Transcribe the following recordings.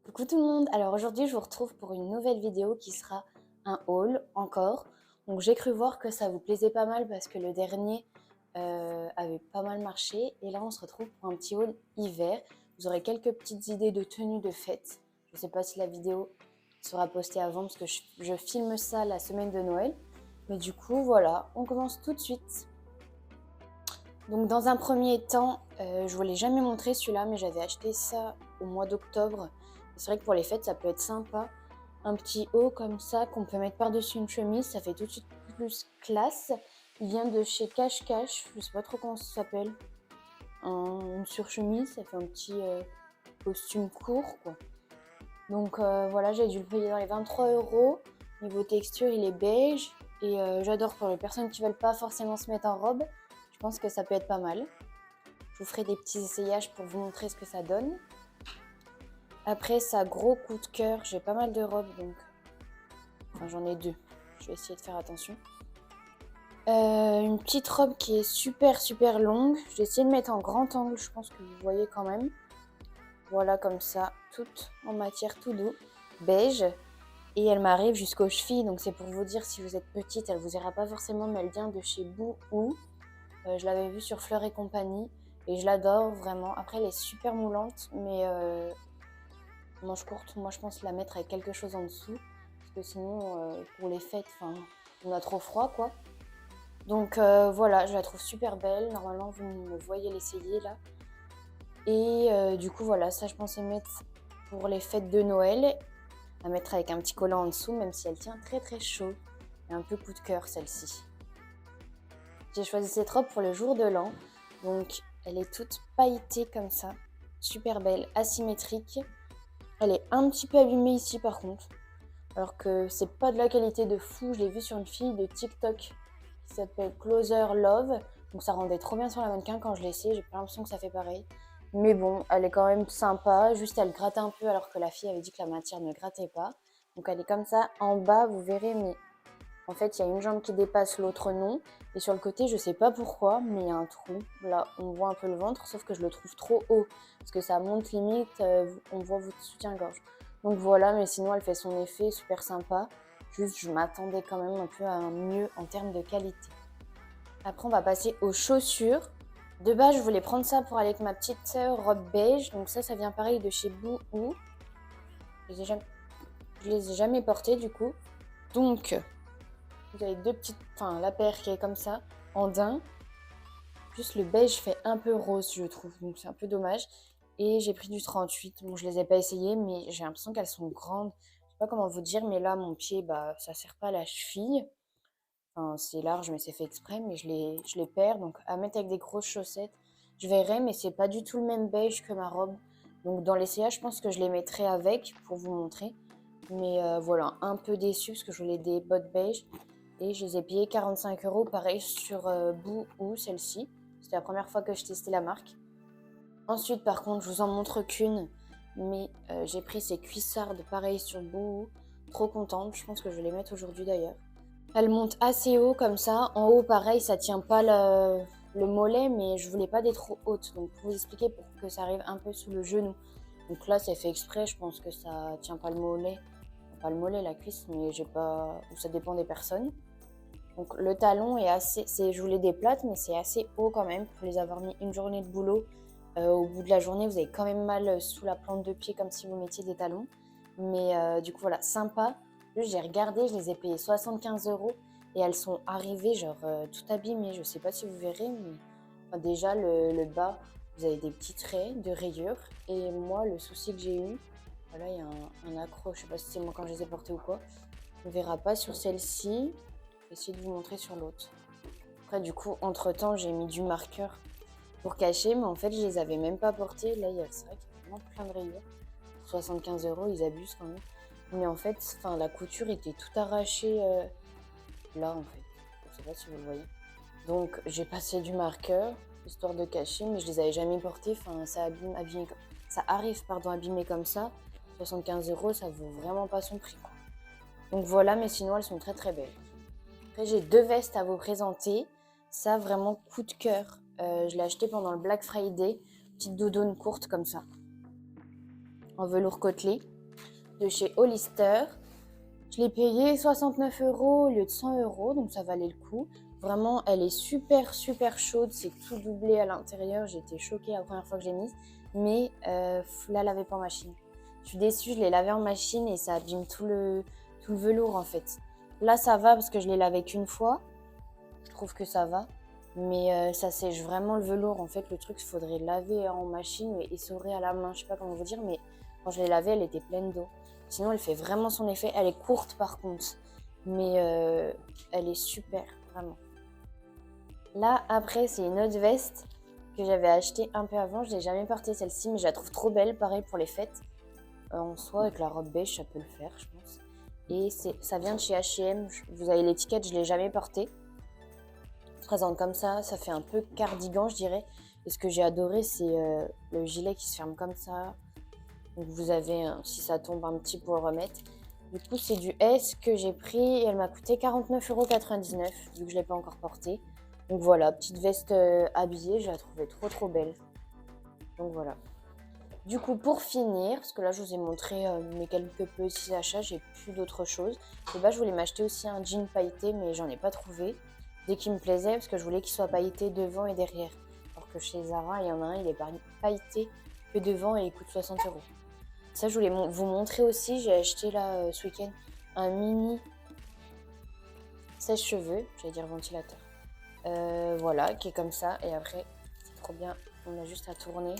Coucou tout le monde, alors aujourd'hui je vous retrouve pour une nouvelle vidéo qui sera un haul encore. Donc j'ai cru voir que ça vous plaisait pas mal parce que le dernier avait pas mal marché. Et là on se retrouve pour un petit haul hiver. Vous aurez quelques petites idées de tenues de fête. Je ne sais pas si la vidéo sera postée avant parce que je filme ça la semaine de Noël. Mais du coup voilà, on commence tout de suite. Donc dans un premier temps, je vous l'ai jamais montré celui-là, mais j'avais acheté ça au mois d'octobre. C'est vrai que pour les fêtes, ça peut être sympa. Un petit haut comme ça qu'on peut mettre par-dessus une chemise, ça fait tout de suite plus classe. Il vient de chez Cache Cache, je sais pas trop comment ça s'appelle. Une surchemise, ça fait un petit costume court quoi. Donc voilà, j'ai dû le payer dans les 23 euros. Niveau texture, il est beige. Et j'adore pour les personnes qui veulent pas forcément se mettre en robe. Je pense que ça peut être pas mal. Je vous ferai des petits essayages pour vous montrer ce que ça donne. Après, ça, gros coup de cœur. J'ai pas mal de robes, donc... Enfin, j'en ai deux. Je vais essayer de faire attention. Une petite robe qui est super longue. J'ai essayé de mettre en grand angle, je pense que vous voyez quand même. Voilà, comme ça, toute en matière tout doux. Beige. Et elle m'arrive jusqu'aux chevilles, donc c'est pour vous dire, si vous êtes petite, elle vous ira pas forcément, mais elle vient de chez Boohoo. Je l'avais vue sur Fleur et compagnie. Et je l'adore vraiment. Après, elle est super moulante, mais manche courte, moi je pense la mettre avec quelque chose en dessous. Parce que sinon, pour les fêtes, on a trop froid quoi. Donc voilà, je la trouve super belle. Normalement, vous me voyez l'essayer là. Et du coup, voilà, ça je pensais mettre pour les fêtes de Noël. À mettre avec un petit collant en dessous, même si elle tient très chaud. Et un peu coup de cœur celle-ci. J'ai choisi cette robe pour le jour de l'an. Donc elle est toute pailletée comme ça. Super belle, asymétrique. Elle est un petit peu abîmée ici par contre. Alors que c'est pas de la qualité de fou. Je l'ai vue sur une fille de TikTok qui s'appelle Closer Love. Donc ça rendait trop bien sur la mannequin quand je l'ai essayé. J'ai pas l'impression que ça fait pareil. Mais bon, elle est quand même sympa. Juste elle gratte un peu alors que la fille avait dit que la matière ne grattait pas. Donc elle est comme ça. En bas, vous verrez, mais en fait, il y a une jambe qui dépasse, l'autre non. Et sur le côté, je sais pas pourquoi, mais il y a un trou. Là, on voit un peu le ventre, sauf que je le trouve trop haut. Parce que ça monte limite, on voit votre soutien-gorge. Donc voilà, mais sinon, elle fait son effet, super sympa. Juste, je m'attendais quand même un peu à un mieux en termes de qualité. Après, on va passer aux chaussures. De base, je voulais prendre ça pour aller avec ma petite sœur, robe beige. Donc ça vient pareil de chez Boohoo. Je les ai jamais portées, du coup. Donc... Vous avez deux petites, la paire qui est comme ça, en daim. Juste le beige fait un peu rose, je trouve, donc c'est un peu dommage. Et j'ai pris du 38. Bon, je les ai pas essayées, mais j'ai l'impression qu'elles sont grandes. Je sais pas comment vous dire, mais là, mon pied, bah, ça sert pas à la cheville. Enfin, c'est large, mais c'est fait exprès, mais je les perds. Donc, à mettre avec des grosses chaussettes, je verrai, mais c'est pas du tout le même beige que ma robe. Donc, dans l'essayage, je pense que je les mettrai avec pour vous montrer. Mais voilà, un peu déçue parce que je voulais des bottes beige. Et je les ai payées 45 euros, pareil sur Boohoo, celle-ci. C'était la première fois que je testais la marque. Ensuite, par contre, je vous en montre qu'une. Mais j'ai pris ces cuissardes, pareil sur Boohoo. Trop contente, je pense que je vais les mettre aujourd'hui d'ailleurs. Elles montent assez haut comme ça. En haut, pareil, ça tient pas le mollet, mais je voulais pas des trop hautes. Donc pour vous expliquer, pour que ça arrive un peu sous le genou. Donc là, c'est fait exprès, je pense que ça tient pas le mollet. Pas le mollet, la cuisse, mais j'ai pas... ça dépend des personnes. Donc le talon est assez... je voulais des plates, mais c'est assez haut quand même pour les avoir mis une journée de boulot. Au bout de la journée, vous avez quand même mal sous la plante de pied comme si vous mettiez des talons. Mais du coup, voilà, sympa. Juste, j'ai regardé, je les ai payées 75 euros et elles sont arrivées genre tout abîmées. Je sais pas si vous verrez, mais déjà le bas, vous avez des petits traits de rayures. Et moi, le souci que j'ai eu, voilà, il y a un accroc. Je sais pas si c'est moi quand je les ai portées ou quoi. On verra pas sur celle-ci. Je vais essayer de vous montrer sur l'autre. Après, du coup, entre-temps, j'ai mis du marqueur pour cacher, mais en fait, je les avais même pas portées. Là, c'est vrai qu'il y a vraiment plein de rayures. Pour 75 euros, ils abusent quand même. Mais en fait, la couture était tout arrachée là, en fait. Je sais pas si vous le voyez. Donc, j'ai passé du marqueur, histoire de cacher, mais je les avais jamais portées. Ça arrive, abîmé comme ça. 75 euros, ça vaut vraiment pas son prix, quoi. Donc voilà, mais sinon, elles sont très belles. Après, j'ai deux vestes à vous présenter. Ça, vraiment coup de cœur. Je l'ai acheté pendant le Black Friday. Petite doudoune courte comme ça. En velours côtelé. de chez Hollister. Je l'ai payé 69 € au lieu de 100 €, donc ça valait le coup. Vraiment, elle est super chaude, c'est tout doublé à l'intérieur. J'ai été choquée la première fois que j'ai mise, mais la laver pas en machine. Je suis déçue, je l'ai lavé en machine et ça abîme tout le velours en fait. Là, ça va parce que je l'ai lavé qu'une fois. Je trouve que ça va, mais ça sèche vraiment le velours. En fait, le truc, il faudrait laver en machine et essorer à la main. Je sais pas comment vous dire, mais quand je l'ai lavée, elle était pleine d'eau. Sinon, elle fait vraiment son effet. Elle est courte par contre, mais elle est super, vraiment. Là, après, c'est une autre veste que j'avais achetée un peu avant. Je l'ai jamais portée celle-ci, mais je la trouve trop belle. Pareil pour les fêtes. En soi, avec la robe beige, ça peut le faire, je pense. Et ça vient de chez H&M. Vous avez l'étiquette, je l'ai jamais portée. Se présente comme ça fait un peu cardigan, je dirais. Et ce que j'ai adoré, c'est le gilet qui se ferme comme ça. Donc vous avez, si ça tombe, un petit pour le remettre. Du coup, c'est du S que j'ai pris et elle m'a coûté 49,99 € vu que je ne l'ai pas encore portée. Donc voilà, petite veste habillée, je la trouvais trop belle. Donc voilà. Du coup, pour finir, parce que là, je vous ai montré mes quelques petits achats, j'ai plus d'autre chose. Et bah, je voulais m'acheter aussi un jean pailleté, mais j'en ai pas trouvé. Dès qu'il me plaisait, parce que je voulais qu'il soit pailleté devant et derrière. Alors que chez Zara, il y en a un, il est pailleté que devant et il coûte 60 €. Ça, je voulais vous montrer aussi. J'ai acheté là, ce week-end, un mini sèche-cheveux, j'allais dire ventilateur. Voilà, qui est comme ça. Et après, c'est trop bien. On a juste à tourner.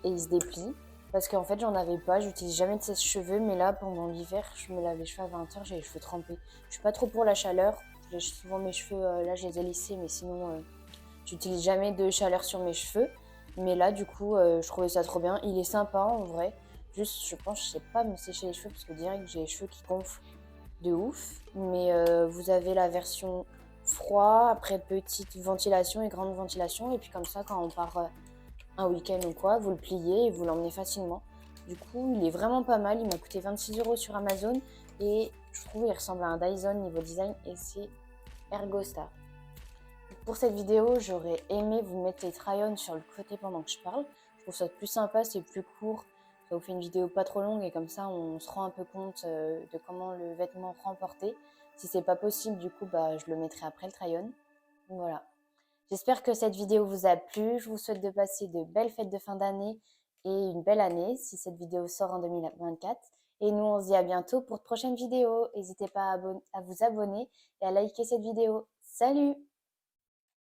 Et il se déplie. Parce qu'en fait, j'en avais pas. J'utilise jamais de sèche-cheveux. Mais là, pendant l'hiver, je me lave les cheveux à 20 h. J'ai les cheveux trempés. Je suis pas trop pour la chaleur. Je lèche souvent mes cheveux. Là, je les ai lissés. Mais sinon, j'utilise jamais de chaleur sur mes cheveux. Mais là, du coup, je trouvais ça trop bien. Il est sympa en vrai. Juste, je pense, je sais pas me sécher les cheveux. Parce que direct, j'ai les cheveux qui gonflent de ouf. Mais vous avez la version froid. Après, petite ventilation et grande ventilation. Et puis comme ça, quand on part un week-end ou quoi, vous le pliez et vous l'emmenez facilement. Du coup, il est vraiment pas mal. Il m'a coûté 26 € sur Amazon et je trouve qu'il ressemble à un Dyson niveau design et c'est Ergostar. Pour cette vidéo, j'aurais aimé vous mettre les try-on sur le côté pendant que je parle. Je trouve ça plus sympa, c'est plus court. Ça vous fait une vidéo pas trop longue et comme ça, on se rend un peu compte de comment le vêtement prend portée. Si c'est pas possible, du coup, je le mettrai après le try-on. Voilà. J'espère que cette vidéo vous a plu. Je vous souhaite de passer de belles fêtes de fin d'année et une belle année si cette vidéo sort en 2024. Et nous, on se dit à bientôt pour de prochaines vidéos. N'hésitez pas à vous abonner et à liker cette vidéo. Salut!